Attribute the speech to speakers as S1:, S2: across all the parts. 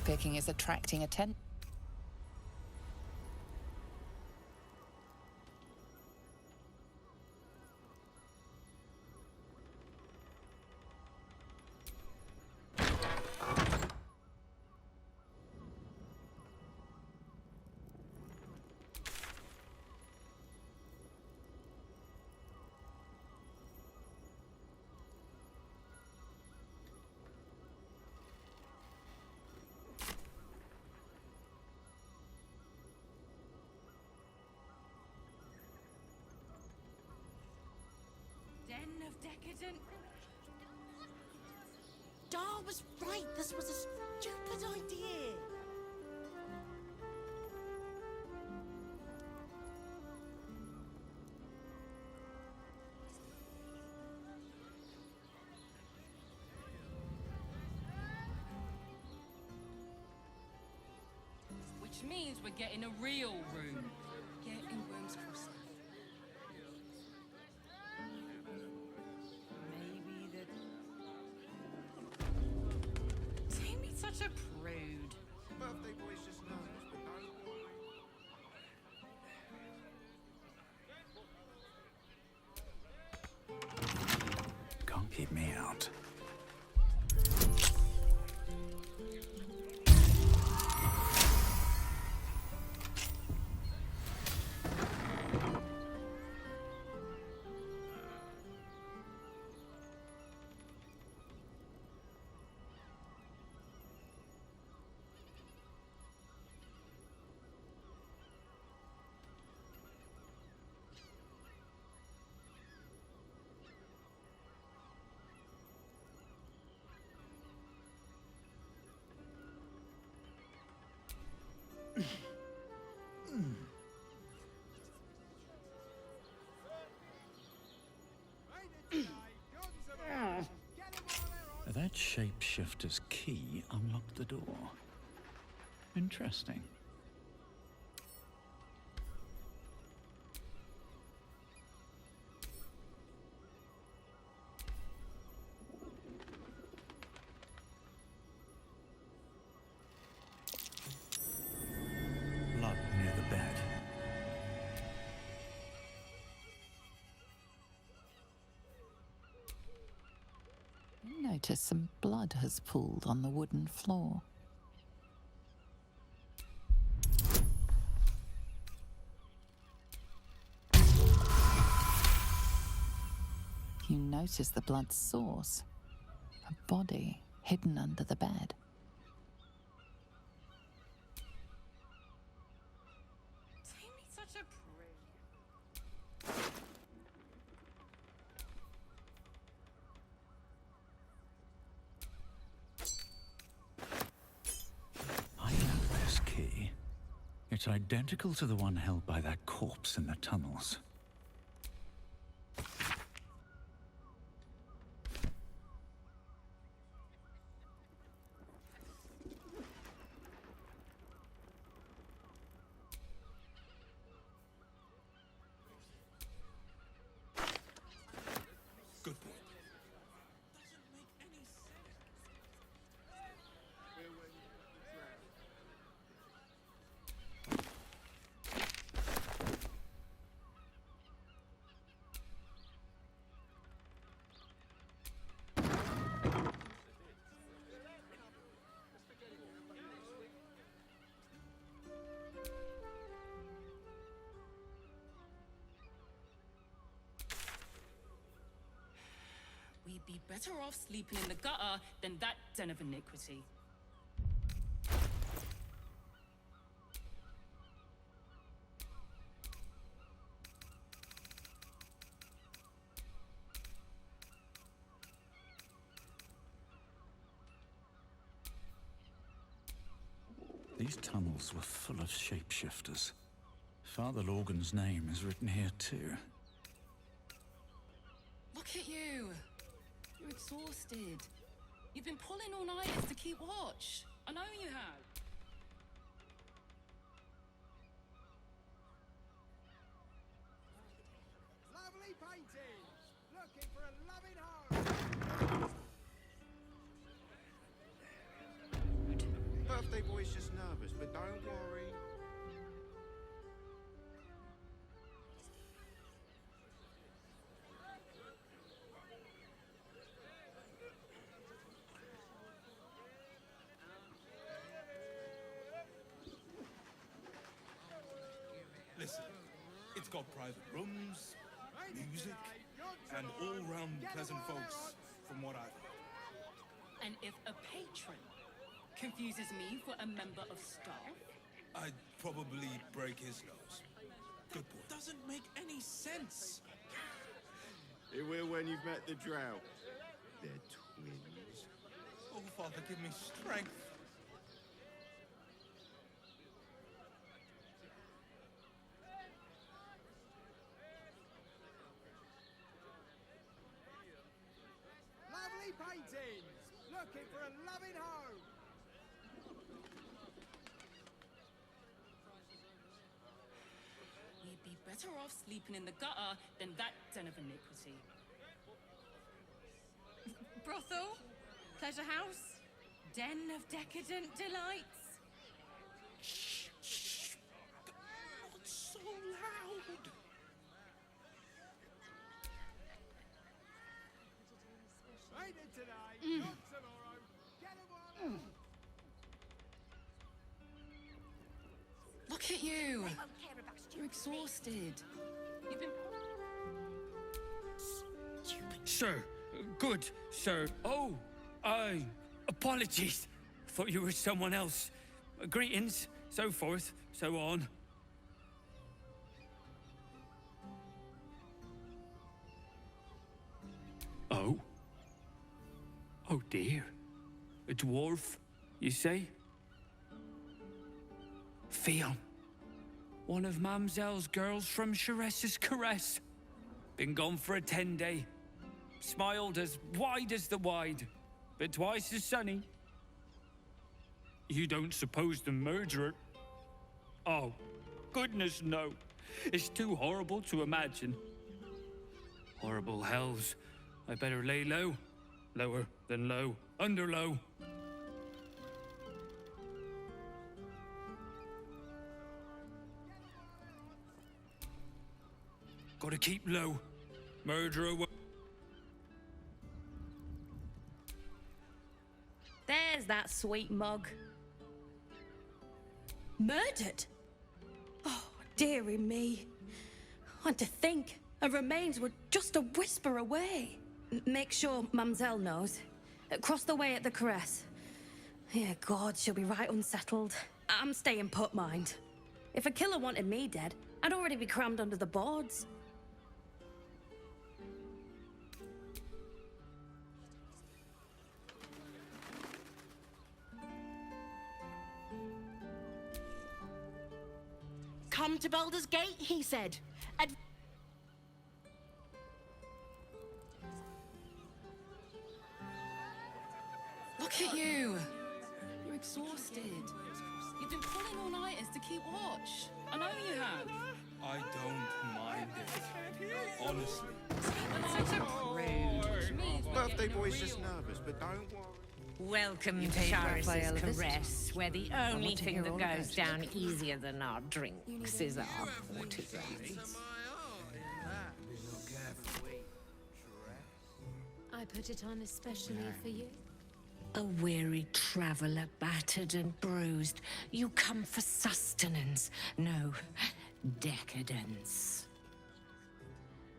S1: lockpicking is attracting attention.
S2: Den of decadent. Dar was right. This was a stupid idea. Which means we're getting a real room. Getting rooms for us. Such a prude.
S3: Birthday boy's just nervous, but no.
S4: Can't keep me out. That shapeshifter's key unlocked the door. Interesting. Blood near the bed.
S1: Notice some blood has pooled on the wooden floor. You notice the blood's source. A body hidden under the bed.
S2: Jamie's such a prude.
S4: I know this key. It's identical to the one held by that corpse in the tunnels.
S3: Good boy.
S2: We'd be better off sleeping in the gutter than that den of iniquity.
S4: These tunnels were full of shapeshifters. Father Lorgan's name is written here too.
S2: Look at you. You're exhausted. You've been pulling all-nighters to keep watch. I know you have.
S3: Lovely paintings! Looking for a loving home! Birthday boy's just nervous, but don't worry.
S5: Listen, it's got private rooms, music, and all-round pleasant folks, from what I've heard.
S2: And if a patron confuses me for a member of staff,
S5: I'd probably break his nose. Good boy.
S6: Doesn't make any sense.
S3: It will when you've met the drought. They're twins.
S5: Oh, Father, give me strength.
S3: Lovely paintings! Looking for a loving home!
S2: you'd be better off sleeping in the gutter than that den of iniquity.
S7: Brothel, pleasure house, den of decadent delights.
S6: Not so loud.
S3: Painted today, not tomorrow. Get 'em on!
S2: Look at you! You're exhausted. You've been...
S8: Sir, good, sir. Oh, apologies. Thought you were someone else. Greetings, so forth, so on. Oh? Oh dear. A dwarf, you say? Fion. One of Mamselle's girls from Charesse's Caress. Been gone for a 10-day. Smiled as wide as the wide, but twice as sunny. You don't suppose the murderer? Oh, goodness no. It's too horrible to imagine. Horrible hells. I better lay low. Lower than low. Under low. Gotta keep low. Murderer.
S7: There's that sweet mug. Murdered? Oh, dearie me. And to think her remains were just a whisper away. Make sure Mamselle knows. Across the way at the Caress. Yeah, God, she'll be right unsettled. I'm staying put, mind. If a killer wanted me dead, I'd already be crammed under the boards.
S9: Come to Baldur's Gate, he said.
S2: Look at you! You're exhausted. You've been pulling all-nighters to keep watch. I know you have.
S5: I don't mind it. Honestly.
S2: Such a prude, which means we're
S3: Birthday
S2: getting a
S3: boy's
S2: real
S3: just
S2: one.
S3: nervous, but don't worry.
S9: Welcome
S1: You
S9: to
S1: paid Raphael
S9: Charis's
S1: a visit.
S9: Caress, where the only
S1: want to
S9: thing
S1: hear
S9: that
S1: all
S9: goes
S1: about
S9: down easier than our drinks is our courtesans.
S10: I put it on especially for you.
S9: A weary traveller, battered and bruised, you come for sustenance, no, decadence.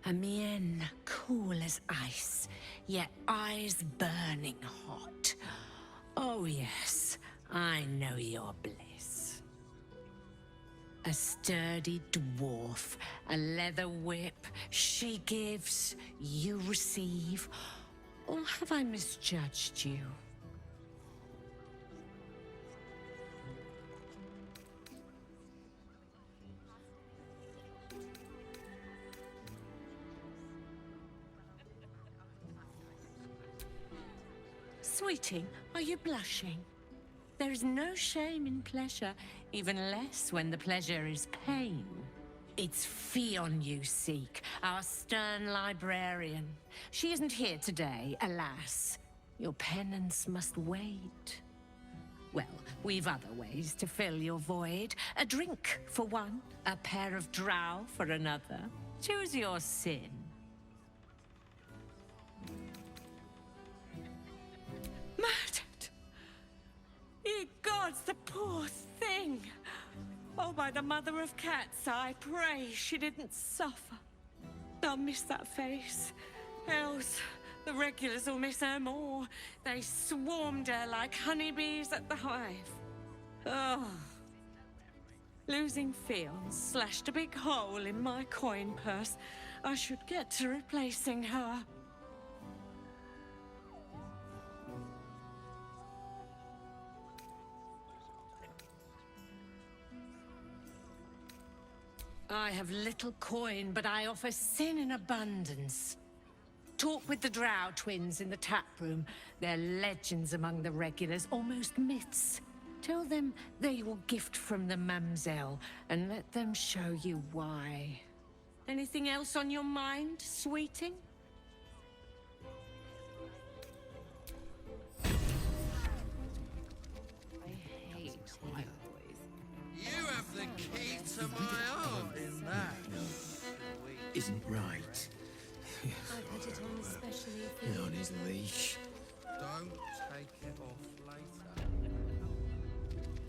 S9: A mien cool as ice, yet eyes burning hot. Oh yes, I know your bliss. A sturdy dwarf, a leather whip, she gives, you receive. Or have I misjudged you? Sweeting, are you blushing? There is no shame in pleasure, even less when the pleasure is pain. It's Fion you seek, our stern librarian. She isn't here today, alas. Your penance must wait. Well, we've other ways to fill your void. A drink for one, a pair of drow for another. Choose your sin. Murdered! Ye gods, the poor thing! Oh, by the mother of cats, I pray she didn't suffer. I'll miss that face. Else, the regulars will miss her more. They swarmed her like honeybees at the hive. Oh. Losing Fionn slashed a big hole in my coin purse. I should get to replacing her. I have little coin, but I offer sin in abundance. Talk with the Drow twins in the tap room. They're legends among the regulars, almost myths. Tell them they will gift from the Mamselle, and let them show you why. Anything else on your mind, sweeting?
S2: I hate boys.
S6: You have the key to my heart in that.
S3: Isn't right.
S10: I put it on especially for you.
S3: On his leash.
S6: Don't take it off later.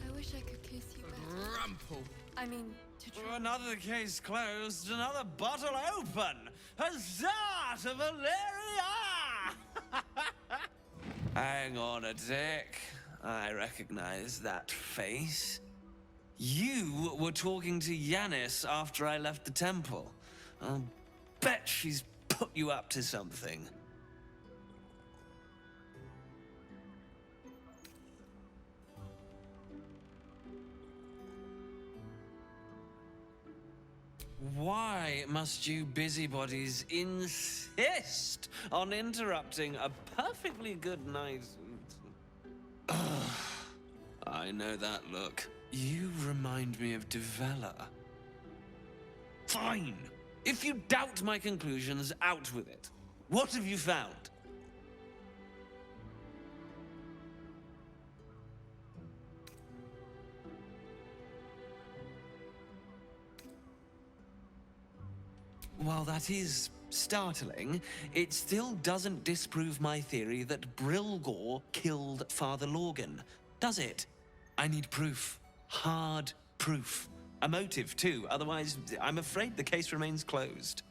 S10: I wish I could kiss you better.
S6: Rumple.
S10: I mean, to try.
S8: Another case closed, another bottle open. Huzzah to Valeria! Hang on a tick. I recognize that face. You were talking to Yanis after I left the temple. I'll bet she's put you up to something. Why must you busybodies insist on interrupting a perfectly good night? I know that look. You remind me of Devella. Fine. If you doubt my conclusions, out with it. What have you found? While that is startling, it still doesn't disprove my theory that Brilgor killed Father Lorgan, does it? I need proof. Hard proof. A motive, too. Otherwise, I'm afraid the case remains closed.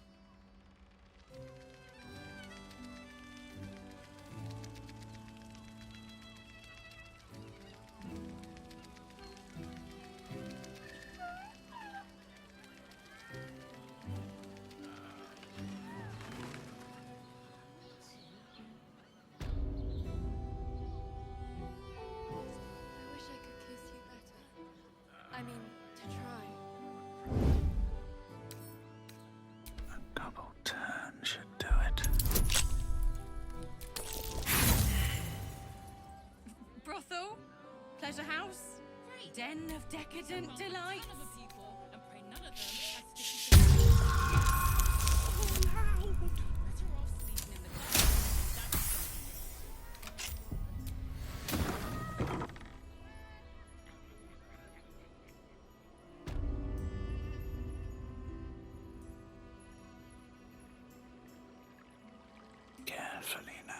S10: I wish I could kiss you better. I mean, to try.
S4: A double turn should do it.
S7: Brothel? Pleasure house? Den of decadent delights?
S2: And pray none of them has sticky fingers. Better off sleeping in the dark. That's something.
S4: Carefully now.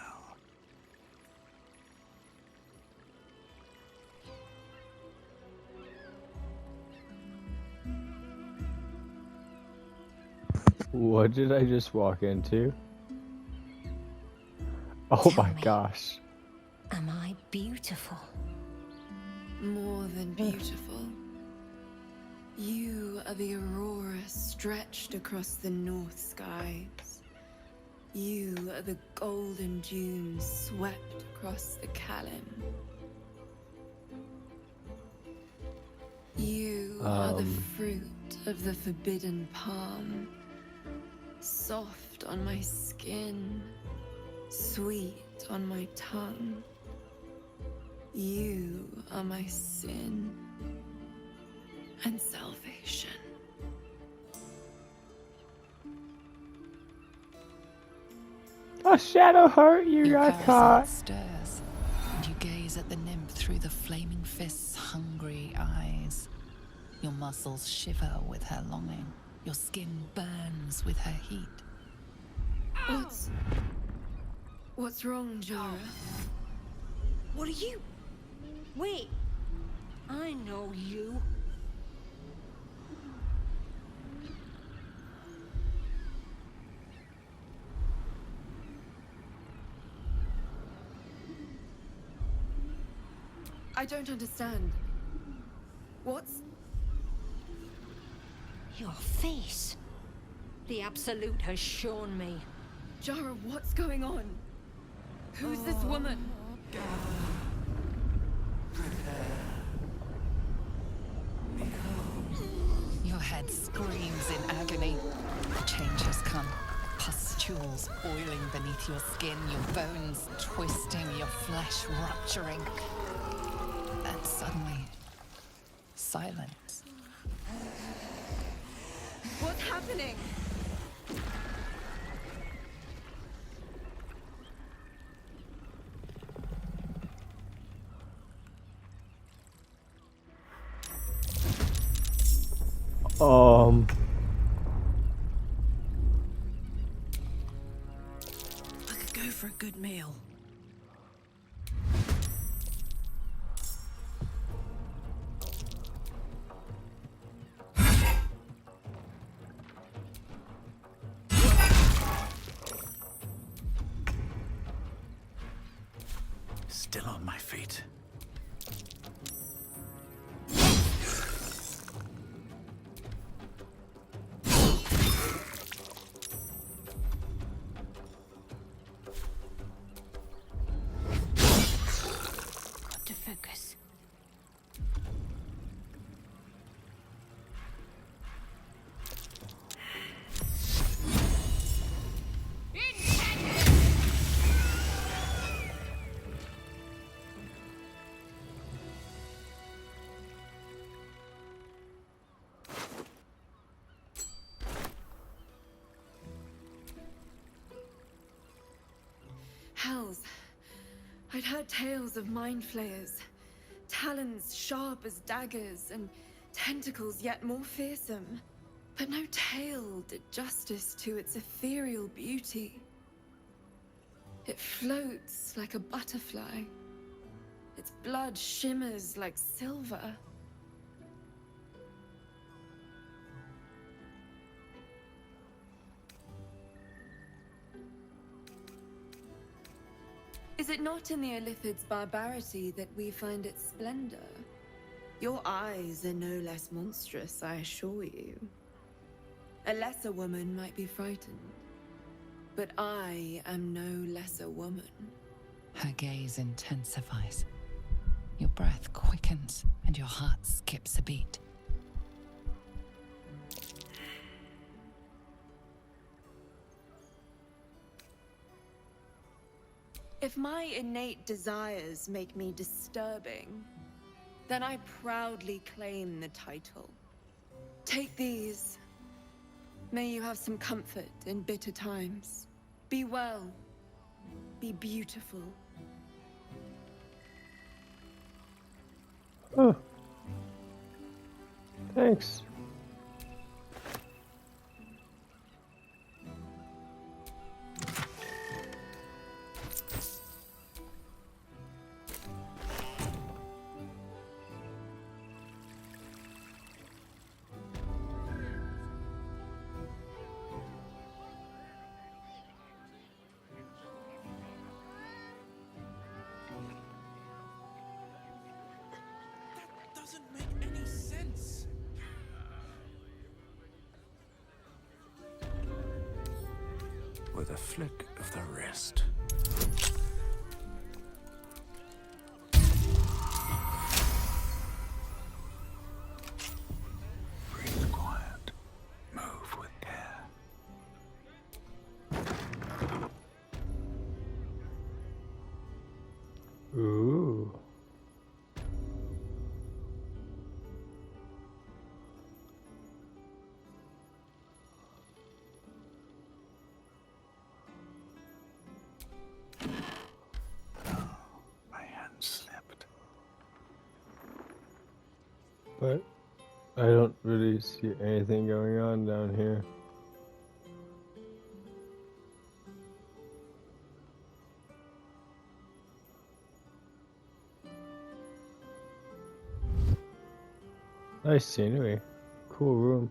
S11: What did I just walk into? Oh my gosh.
S9: Am I beautiful?
S12: More than beautiful. You are the aurora stretched across the north skies. You are the golden dunes swept across the Callan. You are the fruit of the forbidden palm. Soft on my skin, sweet on my tongue. You are my sin and salvation.
S11: A shadow hurt you
S1: Your
S11: got
S1: parasite
S11: caught.
S1: stirs, and you gaze gaze at the nymph through the flaming fist's hungry eyes. Your muscles shiver with her longing. Your skin burns with her heat.
S12: What's wrong, Jara?
S7: What are you? Wait. I know you.
S12: I don't understand. What's...
S7: Your face. The Absolute has shown me.
S12: Jara, what's going on? Who's this woman?
S1: Your head screams in agony. The change has come. Pustules boiling beneath your skin, your bones twisting, your flesh rupturing. And suddenly, silence.
S12: What's happening?
S7: I could go for a good meal.
S4: Still on my feet.
S7: Got to focus.
S12: Hells. I'd heard tales of mind flayers. Talons sharp as daggers, and tentacles yet more fearsome. But no tale did justice to its ethereal beauty. It floats like a butterfly. Its blood shimmers like silver. Is it not in the Illithid's barbarity that we find its splendor? Your eyes are no less monstrous, I assure you. A lesser woman might be frightened, but I am no lesser woman.
S1: Her gaze intensifies. Your breath quickens and your heart skips a beat.
S12: If my innate desires make me disturbing, then I proudly claim the title. Take these. May you have some comfort in bitter times. Be well. Be beautiful.
S11: Oh. Thanks.
S5: Doesn't make any sense.
S4: With a flick of the wrist. Breathe quiet. Move with care.
S11: Ooh.
S4: My hands slip.
S11: But I don't really see anything going on down here. Nice scenery. Cool room.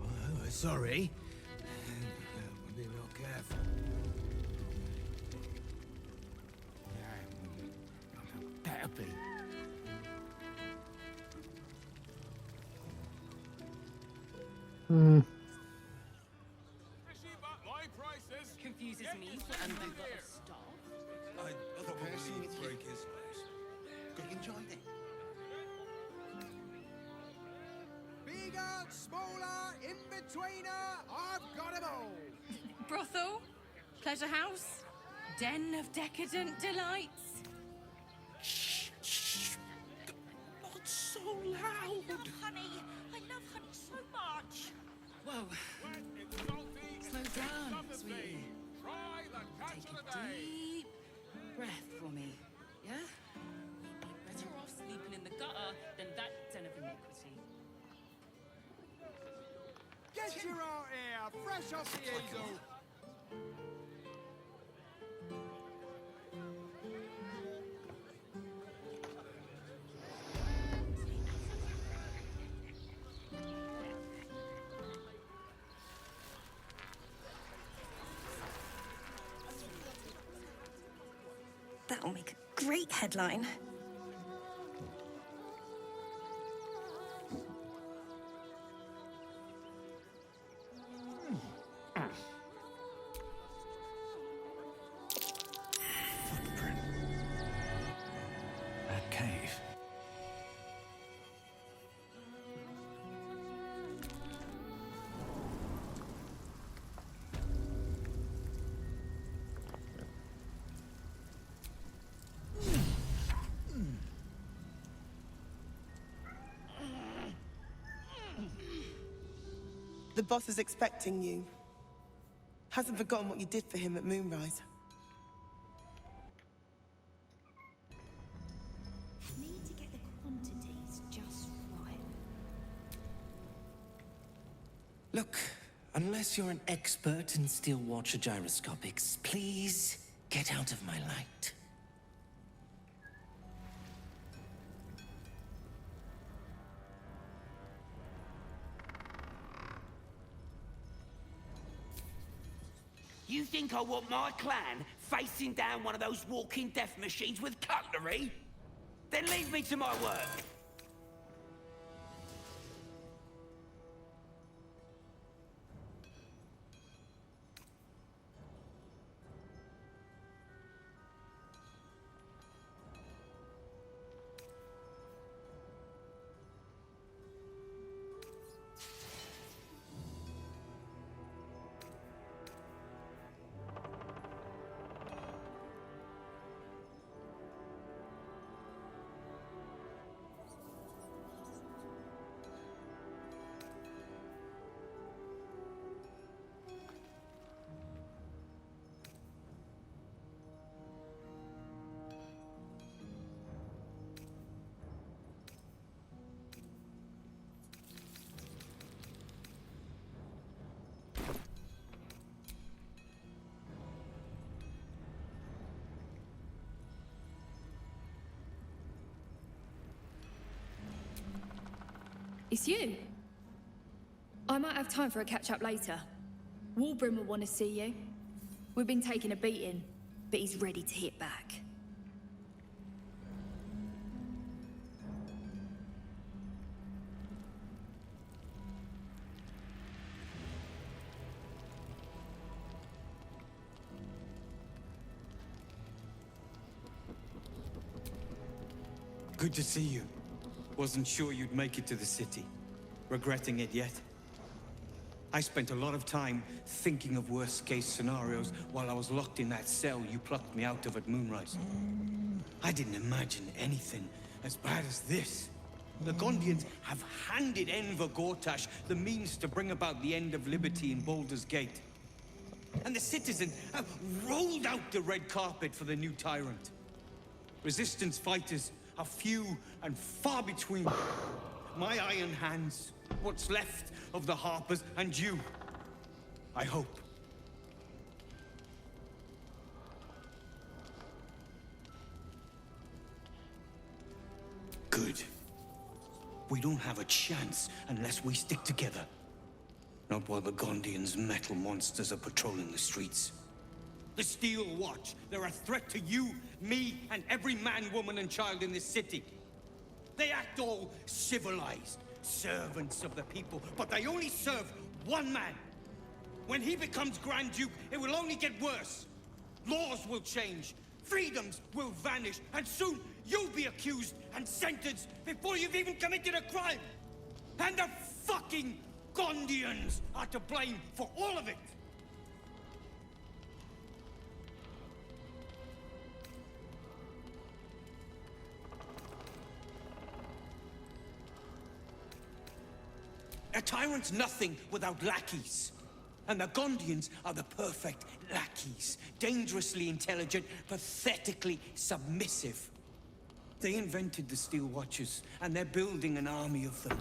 S6: Oh, sorry. We'll be real careful. Better be.
S2: Confuses me for a member of staff.
S5: I probably break his legs.
S6: Good enjoy it.
S3: Bigger, smaller, in-betweener, I've got 'em all.
S7: Brothel? Pleasure house? Den of decadent delights?
S6: Not so loud.
S7: Honey! I love honey so much!
S2: Whoa. Slow down, sweetie. Take a deep breath for me, yeah? You'd be better off sleeping in the gutter than that den of iniquity.
S3: Get you out here, fresh off the easel.
S13: That'll make a great headline.
S4: Footprint. A cave.
S14: The boss is expecting you. Hasn't forgotten what you did for him at Moonrise.
S13: Need to get the quantities just right.
S15: Look, unless you're an expert in steel watcher gyroscopics, please get out of my light.
S16: You think I want my clan facing down one of those walking death machines with cutlery? Then leave me to my work.
S12: It's you. I might have time for a catch-up later. Walbrin will want to see you. We've been taking a beating, but he's ready to hit back.
S5: Good to see you. Wasn't sure you'd make it to the city. Regretting it yet? I spent a lot of time thinking of worst-case scenarios while I was locked in that cell you plucked me out of at Moonrise. I didn't imagine anything as bad as this. The Gondians have handed Enver Gortash the means to bring about the end of liberty in Baldur's Gate. And the citizens have rolled out the red carpet for the new tyrant. Resistance fighters are few and far between. My iron hands, what's left of the Harpers, and you. I hope. Good. We don't have a chance unless we stick together. Not while the Gondians' metal monsters are patrolling the streets. The Steel Watch, they're a threat to you, me, and every man, woman, and child in this city. They act all civilized, servants of the people, but they only serve one man. When he becomes Grand Duke, it will only get worse. Laws will change, freedoms will vanish, and soon you'll be accused and sentenced before you've even committed a crime. And the fucking Gondians are to blame for all of it. A tyrant's nothing without lackeys. And the Gondians are the perfect lackeys. Dangerously intelligent, pathetically submissive. They invented the Steel Watchers, and they're building an army of them.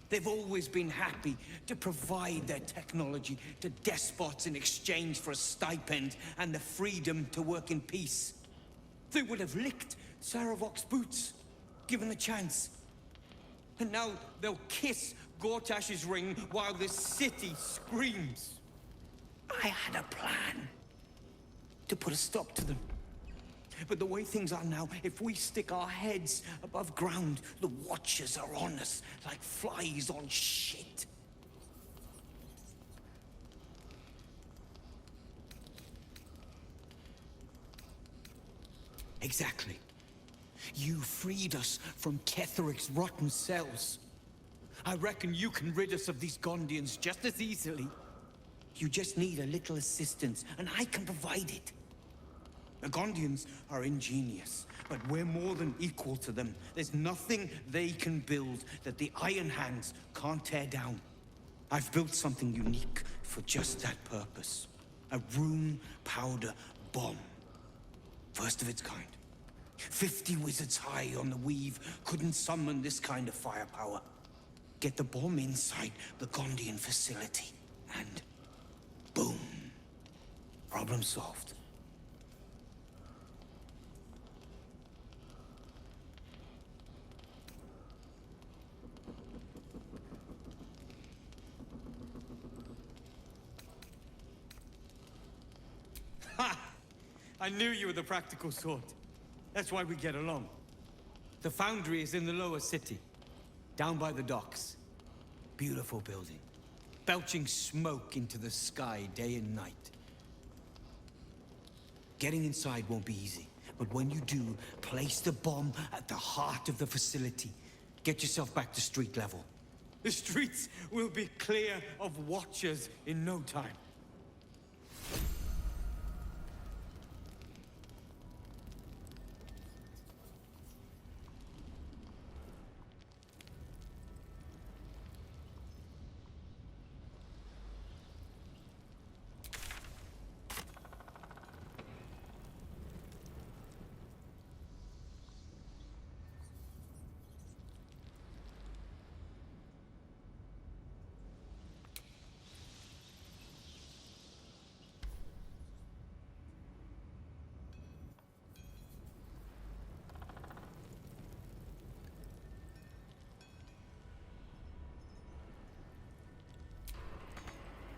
S5: They've always been happy to provide their technology to despots in exchange for a stipend and the freedom to work in peace. They would have licked Saravok's boots, given a chance. And now they'll kiss Gortash's ring while the city screams. I had a plan to put a stop to them. But the way things are now, if we stick our heads above ground, the Watchers are on us like flies on shit. Exactly. You freed us from Ketheric's rotten cells. I reckon you can rid us of these Gondians just as easily. You just need a little assistance, and I can provide it. The Gondians are ingenious, but we're more than equal to them. There's nothing they can build that the Iron Hands can't tear down. I've built something unique for just that purpose. A rune powder bomb. First of its kind. 50 wizards high on the weave couldn't summon this kind of firepower. Get the bomb inside the Gondian facility, and boom. Problem solved. Ha! I knew you were the practical sort. That's why we get along. The foundry is in the lower city, down by the docks. Beautiful building, belching smoke into the sky day and night. Getting inside won't be easy, but when you do, place the bomb at the heart of the facility. Get yourself back to street level. The streets will be clear of Watchers in no time.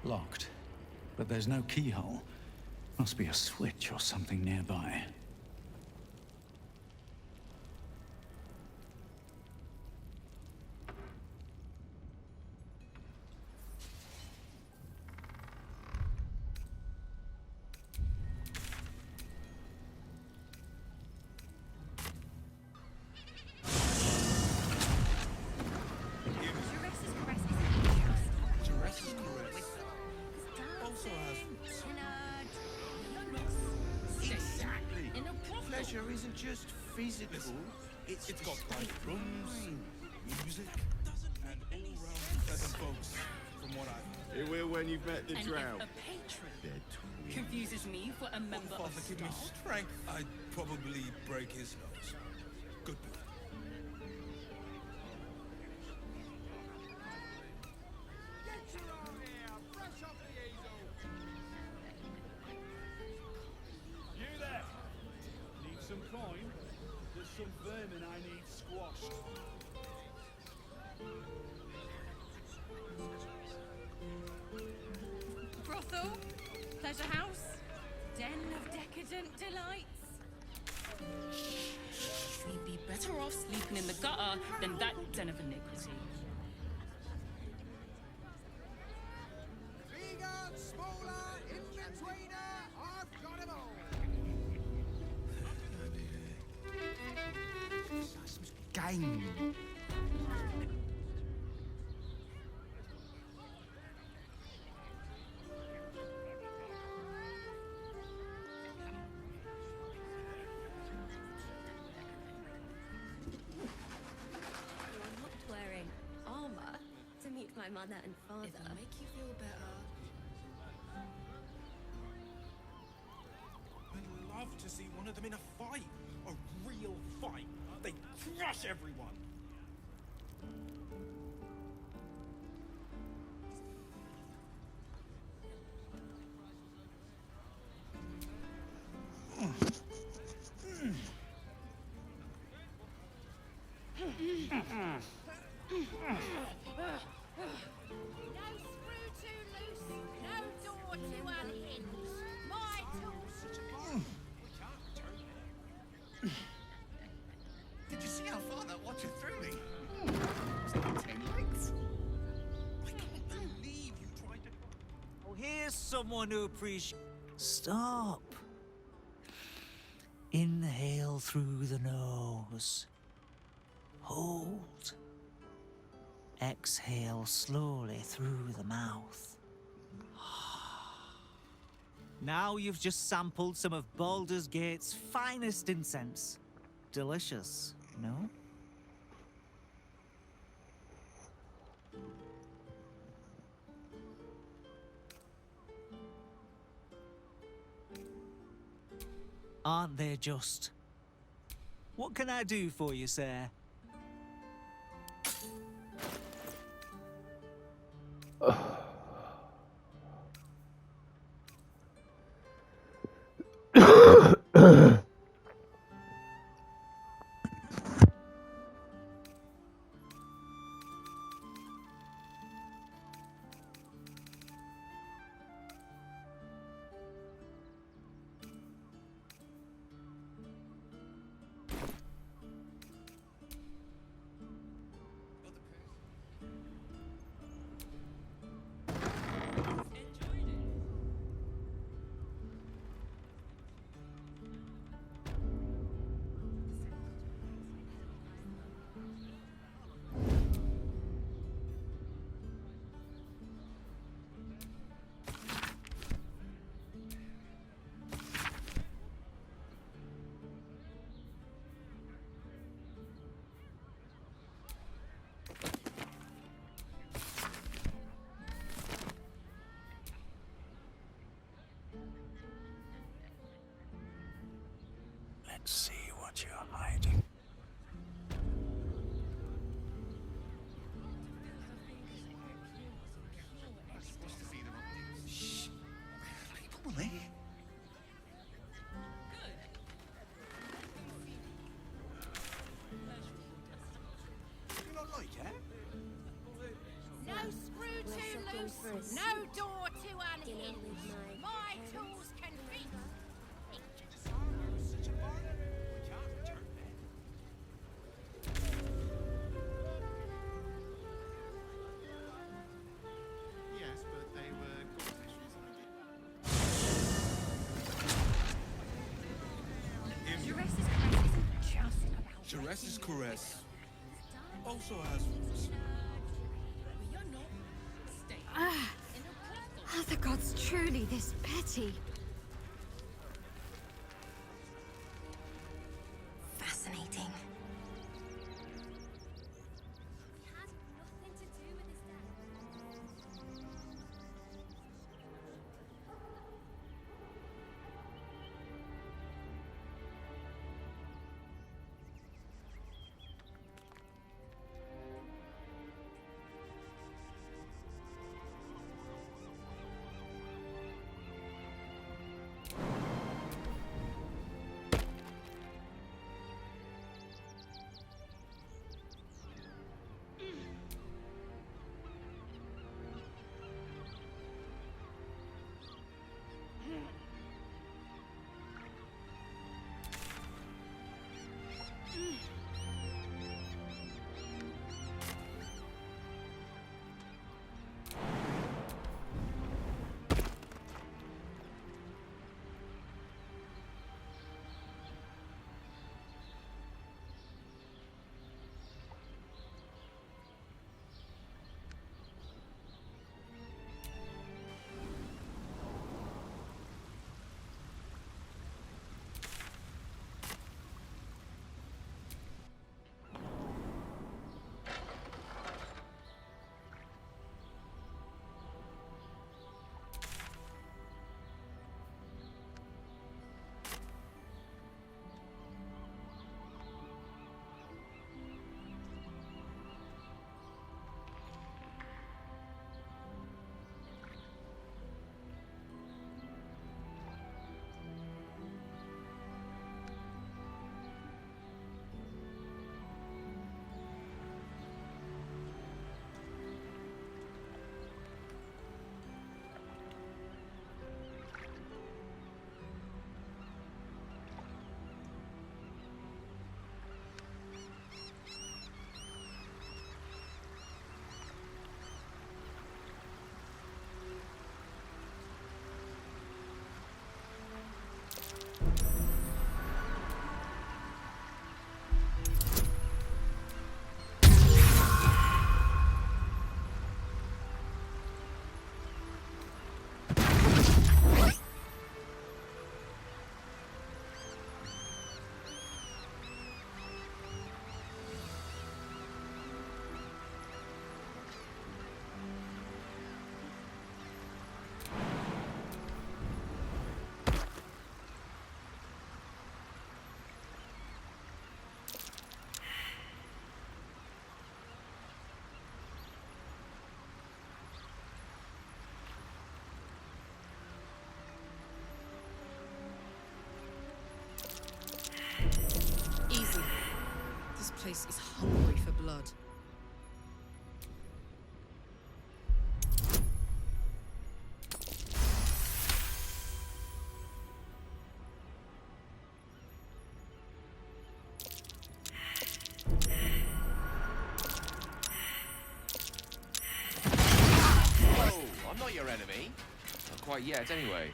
S4: Locked. But there's no keyhole. Must be a switch or something nearby.
S6: pleasure isn't just physical, it's got drums, music, and all-round pleasant folks, from what I've heard.
S3: It will when you've met the
S2: And
S3: drow.
S2: if a patron
S3: They're twins.
S2: confuses me for a member of
S6: Father, give me
S2: staff,
S6: strength. I'd probably break his nose. Good boy.
S4: You there? Need some coin? There's some vermin I need squashed.
S7: Brothel, pleasure house, den of decadent delights.
S2: we'd be better off sleeping in the gutter than that den of iniquity.
S17: Bigger, smaller, in-betweener, I've got 'em all.
S3: Game.
S7: I'm not wearing armor to meet my mother and father.
S2: It'll make you feel better.
S6: I'd love to see one of them in a fight. A real fight. They crush everyone.
S17: Did you see how far that watcher threw me? It's like 10 legs. I can't believe you tried to...
S18: Oh, here's someone who appreciates... Stop. Inhale through the nose. Hold. Exhale slowly through the mouth. Now you've just sampled some of Baldur's Gate's finest incense. Delicious, no? Aren't they just? What can I do for you, sir? Let's see what you're hiding.
S17: Shh. People will hear. You not like it?
S19: No screw too loose, no door too unhinged. My tools can reach.
S3: Yes, but they were good
S6: Jerez's caress also has rules.
S12: Are the gods truly this petty?
S2: place is hungry for blood.
S20: Whoa, I'm not your enemy. Not quite yet, anyway.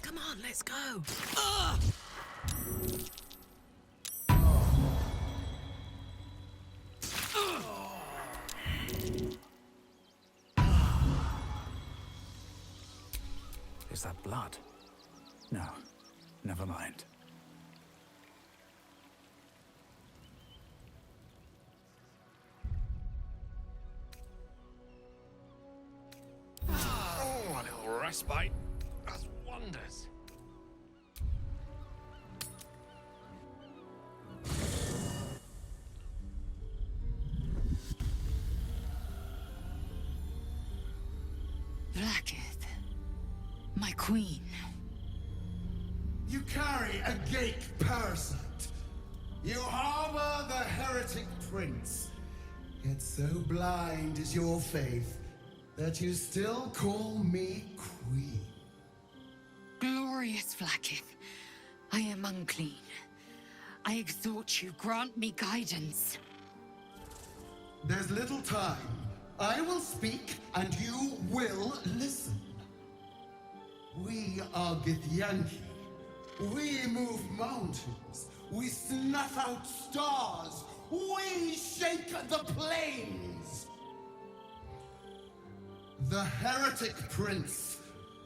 S2: Come on, let's go. Ugh!
S4: Is that blood? No, never mind.
S17: Oh, a little respite does wonders.
S2: Blacketh, my queen.
S21: You carry a Gake parasite. You harbor the heretic prince. Yet so blind is your faith that you still call me queen.
S2: Glorious Blacketh, I am unclean. I exhort you, grant me guidance.
S21: There's little time. I will speak, and you will listen. We are Githyanki. We move mountains. We snuff out stars. We shake the plains. The heretic prince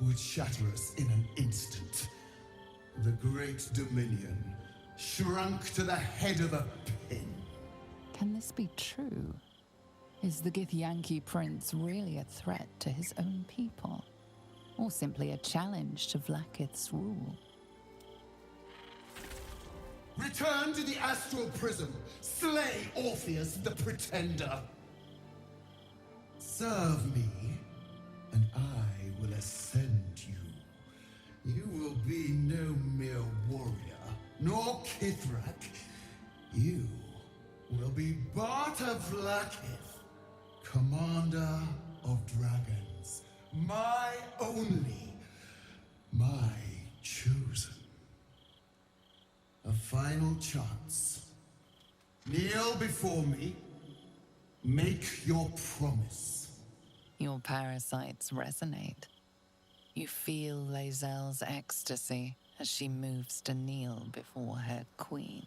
S21: would shatter us in an instant. The great dominion shrunk to the head of a pin.
S1: Can this be true? Is the Githyanki prince really a threat to his own people? Or simply a challenge to Vlaakith's rule?
S21: Return to the astral prism. Slay Orpheus the Pretender. Serve me, and I will ascend you. You will be no mere warrior, nor Kithrak. You will be Barta Vlaakith, commander of dragons. My only, my chosen. A final chance. Kneel before me. Make your promise.
S1: Your parasites resonate. You feel Lae'zel's ecstasy as she moves to kneel before her queen.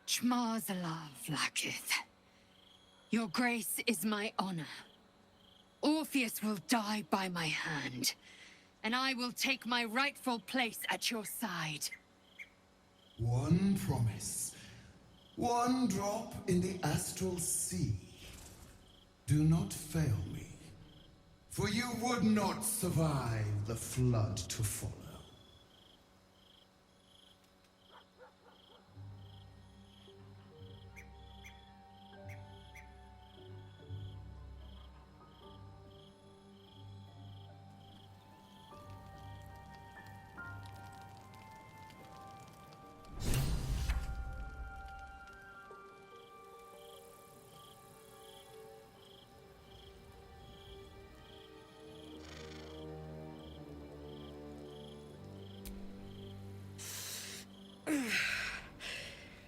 S2: Shmarzallah, Vlaakith. Your grace is my honor. Orpheus will die by my hand, and I will take my rightful place at your side.
S21: One promise. One drop in the astral sea. Do not fail me, for you would not survive the flood to follow.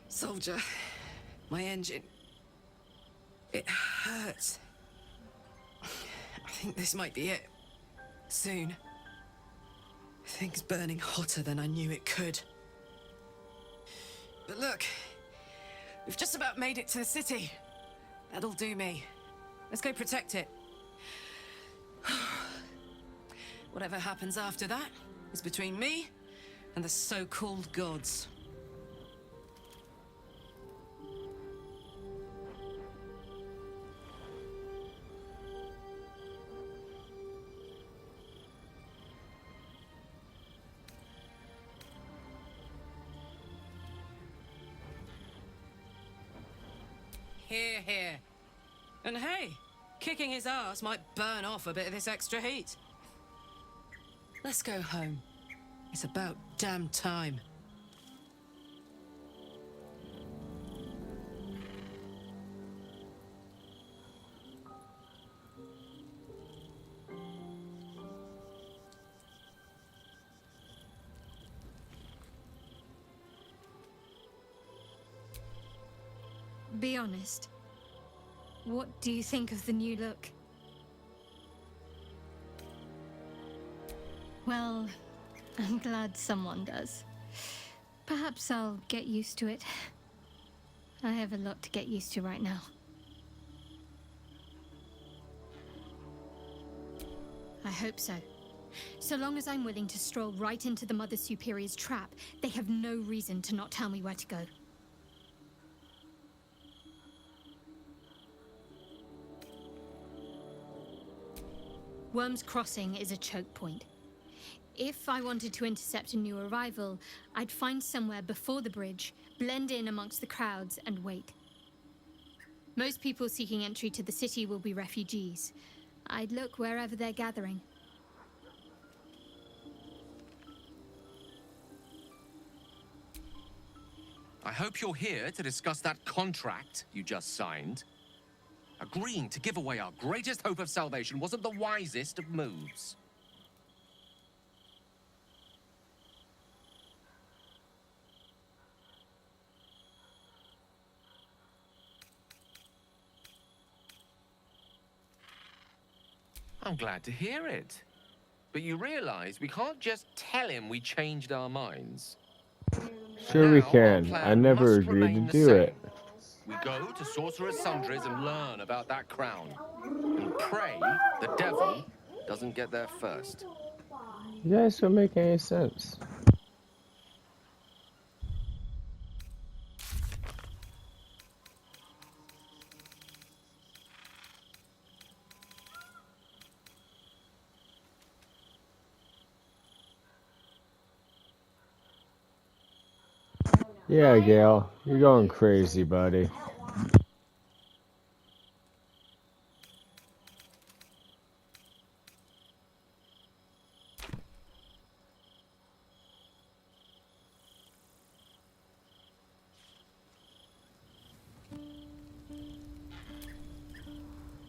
S2: Soldier, my engine. It hurts. I think this might be it.
S8: Soon. Things burning hotter than I knew it could. But look, we've just about made it to the city. That'll do me. Let's go protect it. Whatever happens after that is between me and the so-called gods. Hear, hear. And hey, kicking his ass might burn off a bit of this extra heat. Let's go home. It's about damn time.
S7: Be honest. What do you think of the new look? Well, I'm glad someone does. Perhaps I'll get used to it. I have a lot to get used to right now. I hope so. So long as I'm willing to stroll right into the Mother Superior's trap, they have no reason to not tell me where to go. Worm's Crossing is a choke point. If I wanted to intercept a new arrival, I'd find somewhere before the bridge, blend in amongst the crowds, and wait. Most people seeking entry to the city will be refugees. I'd look wherever they're gathering.
S20: I hope you're here to discuss that contract you just signed. Agreeing to give away our greatest hope of salvation wasn't the wisest of moves. I'm glad to hear it. But you realize we can't just tell him we changed our minds.
S11: Sure we
S20: Now,
S11: can.
S20: our
S11: I
S20: plan
S11: never
S20: must
S11: agreed to
S20: remain the
S11: do
S20: same.
S11: it.
S20: We go to Sorcerer's Sundries and learn about that crown. And pray the devil doesn't get there first.
S11: You guys don't make any sense. Yeah, Gale, you're going crazy, buddy.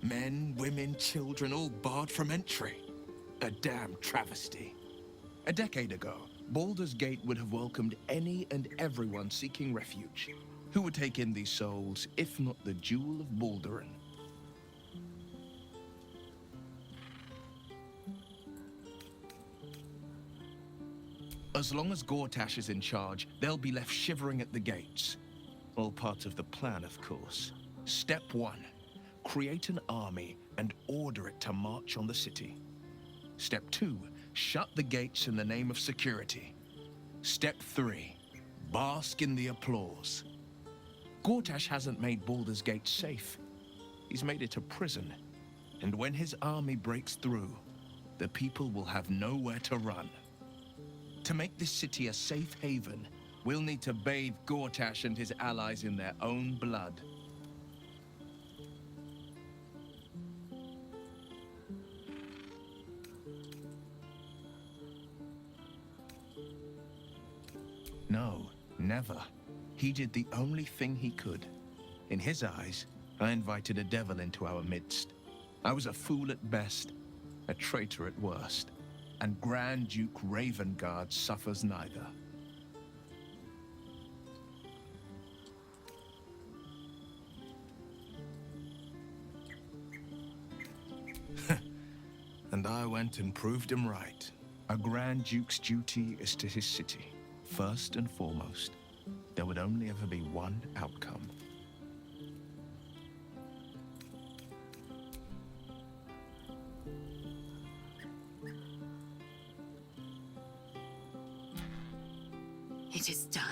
S6: Men, women, children, all barred from entry. A damn travesty. A decade ago, Baldur's Gate would have welcomed any and everyone seeking refuge. Who would take in these souls, if not the Jewel of Baldurin? As long as Gortash is in charge, they'll be left shivering at the gates. All part of the plan, of course. Step 1. Create an army and order it to march on the city. Step 2. Shut the gates in the name of security. Step 3. Bask in the applause. Gortash hasn't made Baldur's Gate safe. He's made it a prison. And when his army breaks through, the people will have nowhere to run. To make this city a safe haven, we'll need to bathe Gortash and his allies in their own blood. No, never. He did the only thing he could. In his eyes, I invited a devil into our midst. I was a fool at best, a traitor at worst, and Grand Duke Ravengard suffers neither. And And I went and proved him right. A Grand Duke's duty is to his city, first and foremost. There would only ever be one outcome.
S1: It is done.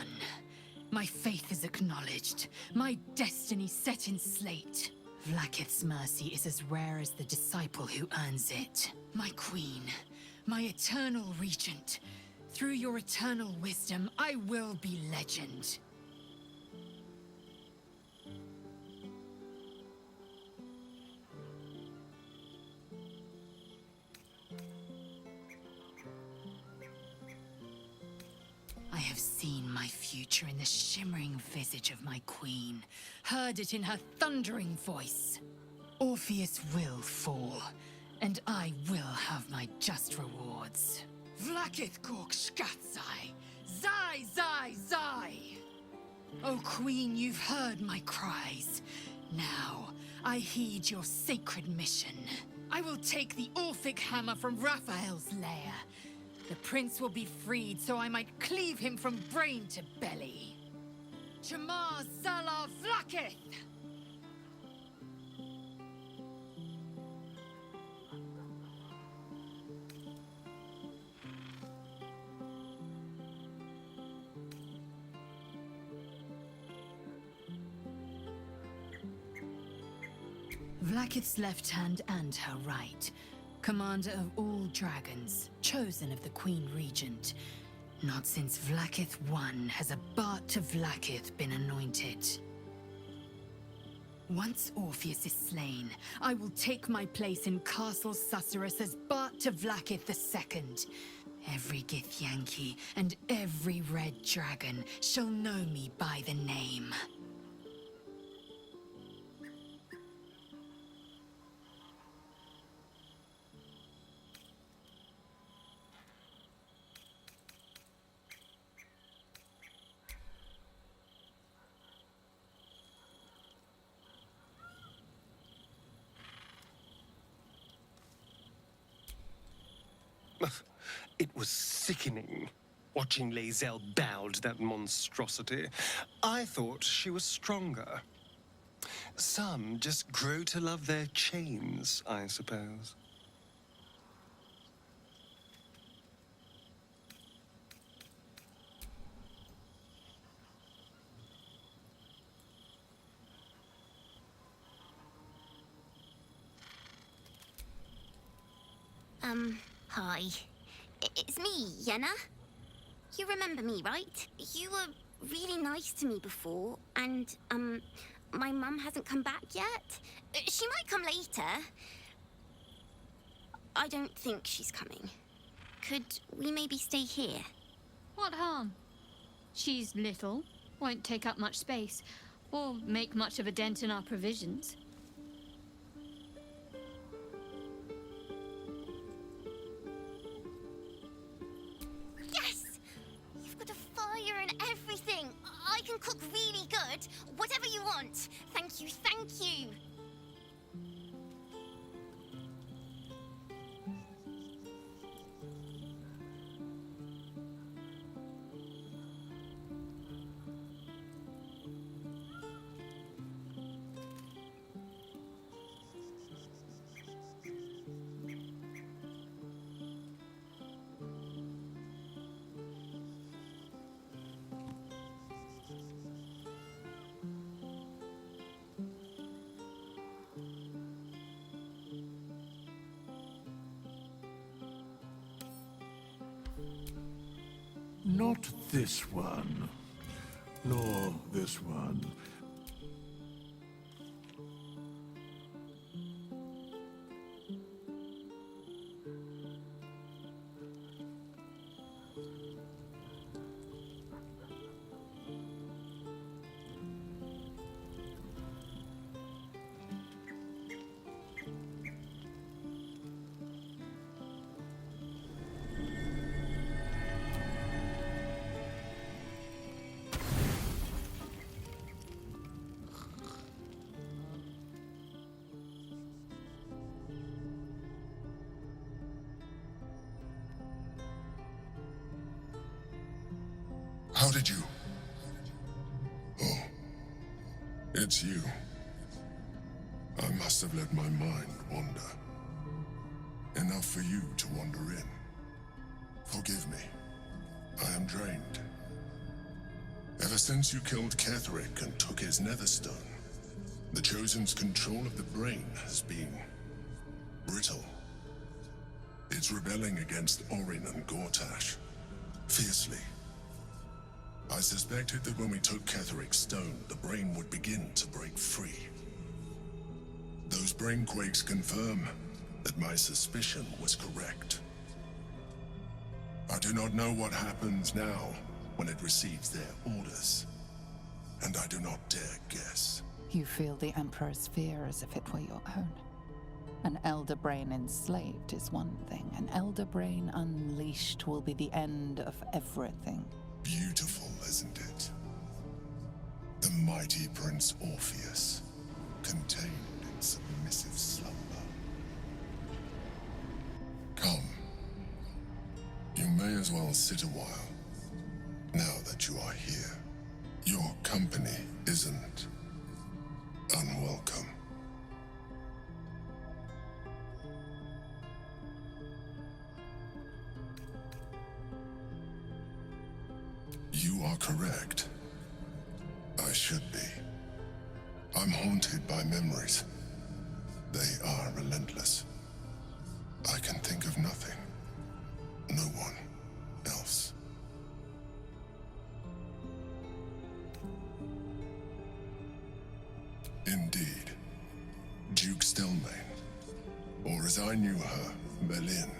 S1: My faith is acknowledged. My destiny set in slate. Vlaakith's mercy is as rare as the disciple who earns it. My queen, my eternal regent. Through your eternal wisdom, I will be legend. I have seen my future in the shimmering visage of my queen, heard it in her thundering voice. Orpheus will fall, and I will have my just rewards. Vlaakith Kork Skatzai! Zai, Zai, Zai! O Queen, you've heard my cries. Now, I heed your sacred mission. I will take the Orphic hammer from Raphael's lair. The prince will be freed so I might cleave him from brain to belly. Chamar Zala Vlaakith! Vlaakith's left hand and her right. Commander of all dragons, chosen of the Queen Regent. Not since Vlaakith I has a Bart to Vlaakith been anointed. Once Orpheus is slain, I will take my place in Castle Susurrus as Bart to Vlaakith II. Every Githyanki and every red dragon shall know me by the name.
S10: It was sickening, watching Lae'zel bow to that monstrosity. I thought she was stronger. Some just grow to love their chains, I suppose.
S22: Hi. It's me, Yenna. You remember me, right? You were really nice to me before, and, my mum hasn't come back yet. She might come later. I don't think she's coming. Could we maybe stay here?
S23: What harm? She's little, won't take up much space, or make much of a dent in our provisions.
S22: Everything. I can cook really good. Whatever you want. Thank you, thank you.
S4: Not this one, nor this one.
S9: spotted you. Oh, it's you. I must have let my mind wander. Enough for you to wander in. Forgive me. I am drained. Ever since you killed Ketheric and took his netherstone, the Chosen's control of the brain has been brittle. It's rebelling against Orin and Gortash, fiercely. I suspected that when we took Ketheric's stone, the brain would begin to break free. Those brain quakes confirm that my suspicion was correct. I do not know what happens now when it receives their orders, and I do not dare guess.
S1: You feel the Emperor's fear as if it were your own. An elder brain enslaved is one thing. An elder brain unleashed will be the end of everything.
S9: Beautiful, isn't it? The mighty Prince Orpheus, contained in submissive slumber. Come. You may as well sit a while, now that you are here. Your company isn't unwelcome. You are correct. I should be. I'm haunted by memories. They are relentless. I can think of nothing. No one else. Indeed. Duke Stelmane, or as I knew her, Belin,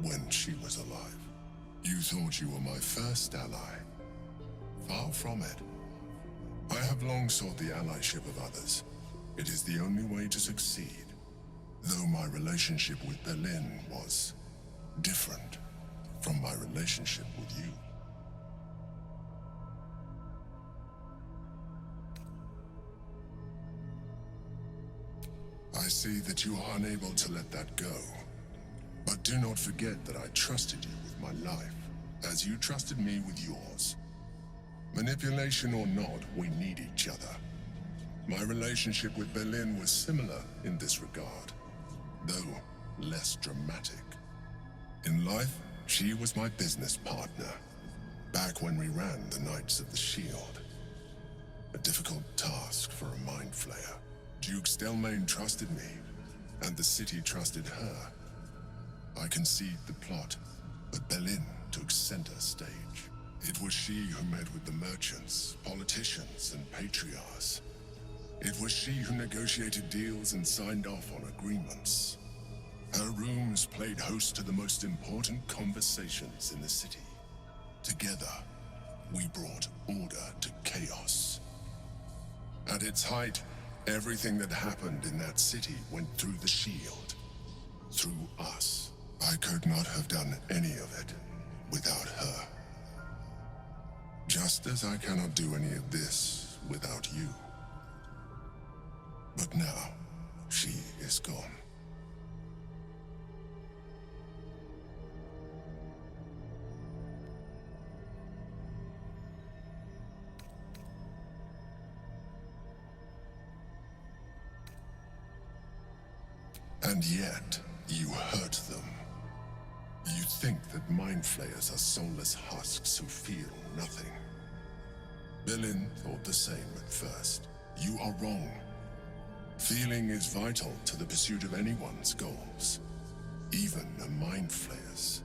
S9: when she was alive. You thought you were my first ally. Far from it. I have long sought the allyship of others. It is the only way to succeed. Though my relationship with Belin was different from my relationship with you. I see that you are unable to let that go. But do not forget that I trusted you with my life, as you trusted me with yours. Manipulation or not, we need each other. My relationship with Belin was similar in this regard, though less dramatic. In life, she was my business partner, back when we ran the Knights of the Shield. A difficult task for a mind flayer. Duke Stelmane trusted me, and the city trusted her. I conceived the plot, but Belin took center stage. It was she who met with the merchants, politicians, and patriarchs. It was she who negotiated deals and signed off on agreements. Her rooms played host to the most important conversations in the city. Together, we brought order to chaos. At its height, everything that happened in that city went through the shield. Through us. I could not have done any of it without her. Just as I cannot do any of this without you. But now, she is gone. And yet, you hurt them. You think that mind flayers are soulless husks who feel nothing. Belin thought the same at first. You are wrong. Feeling is vital to the pursuit of anyone's goals, even a mind flayer's.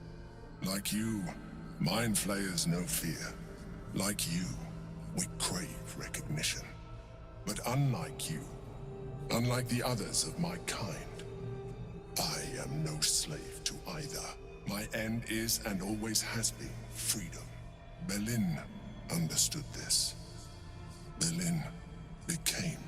S9: Like you, mind flayers know fear. Like you, we crave recognition. But unlike you, unlike the others of my kind, I am no slave to either. My end is and always has been freedom. Belin understood this. Belin became